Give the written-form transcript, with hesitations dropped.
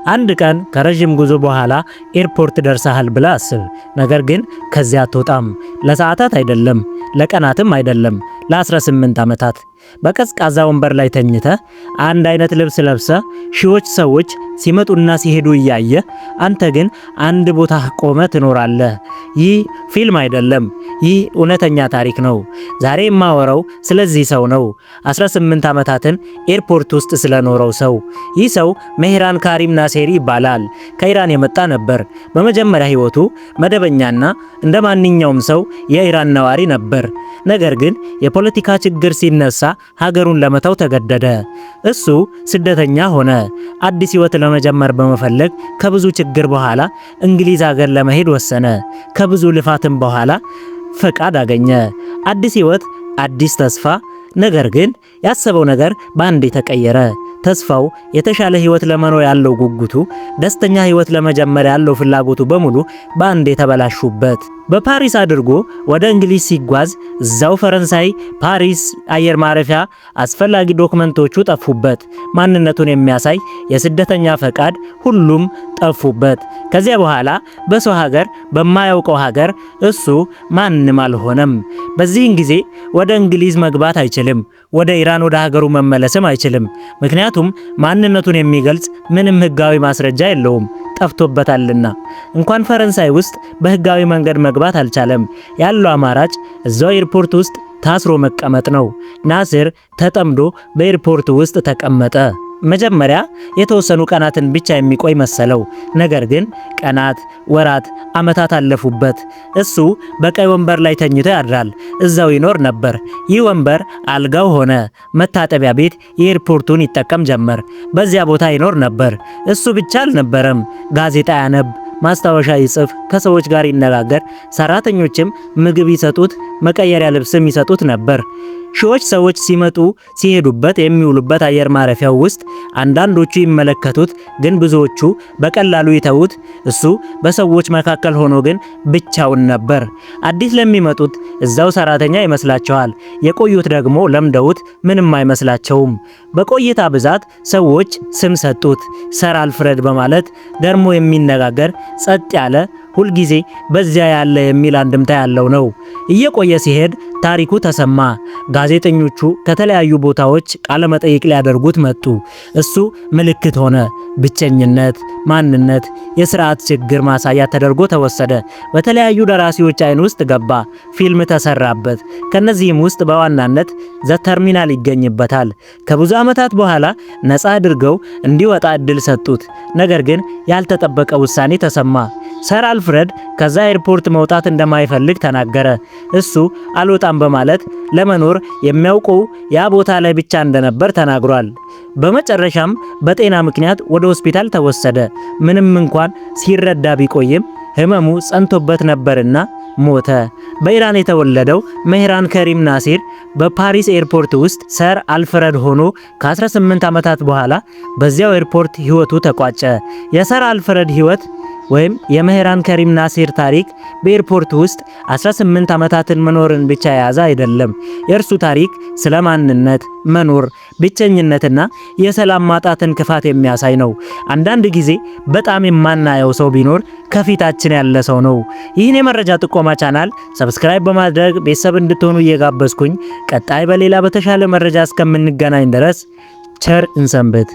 አንድ ቀን ከረጅም ጉዞ በኋላ ኤርፖርት ደርሰሃል ብለህ አስብ። ነገር ግን ከዚያ አትወጣም። ለሰዓታት አይደለም፣ ለቀናትም አይደለም፣ ለ18 ዓመታት በቀዝቃዛ ወንበር ላይ ተኝተህ አንድ አይነት ልብስ ለብሰህ ሺዎች ሰዎች ሲመጡና ሲሄዱ እያየ አንተ ግን አንድ ቦታ ቆመ ትኖራለህ። ይህ ፊልም አይደለም፣ ይህ እውነተኛ ታሪክ ነው። ዛሬ የማወራው ስለዚህ ሰው ነው። 18 ዓመታትን ኤርፖርት ውስጥ ስለኖረው ሰው። ይህ ሰው ሜህራን ካሪም ናሴሪ ይባላል። ከኢራን የመጣ ነበር። በመጀመሪያ ህይወቱ መደበኛና እንደ ማንኛውም ሰው የኢራን ነዋሪ ነበር። ነገር ግን የፖለቲካ ችግር ሲነሳ ሀገሩን ለመተው ተገደደ። እሱ ስደተኛ ሆነ። አዲስ ህይወት ለመጀመር በመፈለግ ከብዙ ችግር በኋላ እንግሊዝ ሀገር ለመሄድ ወሰነ። ከብዙ ልፋትም በኋላ ፈቃድ አገኘ። አዲስ ህይወት፣ አዲስ ተስፋ። ነገር ግን ያሰበው ነገር በአንዴ ተቀየረ። ተስፋው፣ የተሻለ ህይወት ለመኖር ያለው ጉጉቱ፣ ደስተኛ ህይወት ለመጀመር ያለው ፍላጎቱ በሙሉ በአንዴ ተበላሹበት። በፓሪስ አድርጎ ወደ እንግሊዝ ሲጓዝ እዛው ፈረንሳይ ፓሪስ አየር ማረፊያ አስፈላጊ ዶክመንቶቹ ጠፉበት። ማንነቱን የሚያሳይ የስደተኛ ፈቃድ፣ ሁሉም ጠፉበት። ከዚያ በኋላ በሰው ሀገር፣ በማያውቀው ሀገር እሱ ማንም አልሆነም። በዚህን ጊዜ ወደ እንግሊዝ መግባት አይችልም። ወደ ኢራን ወደ ሀገሩ መመለስም አይችልም። ምክንያቱም ማንነቱን የሚገልጽ ምንም ህጋዊ ማስረጃ የለውም፣ ጠፍቶበታልና። እንኳን ፈረንሳይ ውስጥ በህጋዊ መንገድ መግባት አልቻለም። ያለው አማራጭ እዛው ኤርፖርት ውስጥ ታስሮ መቀመጥ ነው። ናስር ተጠምዶ በኤርፖርት ውስጥ ተቀመጠ። መጀመሪያ የተወሰኑ ቀናትን ብቻ የሚቆይ መሰለው። ነገር ግን ቀናት፣ ወራት፣ ዓመታት አለፉበት። እሱ በቀይ ወንበር ላይ ተኝቶ ያድራል። እዛው ይኖር ነበር። ይህ ወንበር አልጋው ሆነ። መታጠቢያ ቤት የኤርፖርቱን ይጠቀም ጀመር። በዚያ ቦታ ይኖር ነበር። እሱ ብቻ አልነበረም። ጋዜጣ ያነብ፣ ማስታወሻ ይጽፍ፣ ከሰዎች ጋር ይነጋገር። ሰራተኞችም ምግብ ይሰጡት፣ መቀየሪያ ልብስም ይሰጡት ነበር። ሺዎች ሰዎች ሲመጡ ሲሄዱበት የሚውሉበት አየር ማረፊያው ውስጥ አንዳንዶቹ ይመለከቱት፣ ግን ብዙዎቹ በቀላሉ ይተውት። እሱ በሰዎች መካከል ሆኖ ግን ብቻውን ነበር። አዲስ ለሚመጡት እዛው ሰራተኛ ይመስላቸዋል። የቆዩት ደግሞ ለምደውት ምንም አይመስላቸውም። በቆይታ ብዛት ሰዎች ስም ሰጡት። ሰር አልፍሬድ በማለት ገርሞ የሚነጋገር ጸጥ ያለ፣ ሁልጊዜ በዚያ ያለ የሚል አንድምታ ያለው ነው። እየቆየ ሲሄድ ታሪኩ ተሰማ። ጋዜጠኞቹ ከተለያዩ ቦታዎች ቃለ መጠይቅ ሊያደርጉት መጡ። እሱ ምልክት ሆነ። ብቸኝነት፣ ማንነት፣ የሥርዓት ችግር ማሳያ ተደርጎ ተወሰደ። በተለያዩ ደራሲዎች አይን ውስጥ ገባ። ፊልም ተሰራበት። ከነዚህም ውስጥ በዋናነት ዘ ተርሚናል ይገኝበታል። ከብዙ ዓመታት በኋላ ነፃ አድርገው እንዲወጣ እድል ሰጡት። ነገር ግን ያልተጠበቀ ውሳኔ ተሰማ። ሰር አልፍሬድ ከዛ ኤርፖርት መውጣት እንደማይፈልግ ተናገረ። እሱ አልወጣም በማለት ለመኖር የሚያውቀው ያ ቦታ ላይ ብቻ እንደነበር ተናግሯል። በመጨረሻም በጤና ምክንያት ወደ ሆስፒታል ተወሰደ። ምንም እንኳን ሲረዳ ቢቆይም ህመሙ ጸንቶበት ነበርና ሞተ። በኢራን የተወለደው ሜህራን ከሪም ናሴር በፓሪስ ኤርፖርት ውስጥ ሰር አልፍሬድ ሆኖ ከ18 ዓመታት በኋላ በዚያው ኤርፖርት ህይወቱ ተቋጨ። የሰር አልፍሬድ ህይወት ወይም የሜህራን ከሪም ናሴር ታሪክ በኤርፖርት ውስጥ 18 ዓመታትን መኖርን ብቻ የያዘ አይደለም። የእርሱ ታሪክ ስለ ማንነት፣ መኖር፣ ብቸኝነትና የሰላም ማጣትን ክፋት የሚያሳይ ነው። አንዳንድ ጊዜ በጣም የማናየው ሰው ቢኖር ከፊታችን ያለ ሰው ነው። ይህን የመረጃ ጥቆማ ቻናል ሰብስክራይብ በማድረግ ቤተሰብ እንድትሆኑ እየጋበዝኩኝ ቀጣይ በሌላ በተሻለ መረጃ እስከምንገናኝ ድረስ ቸር እንሰንብት።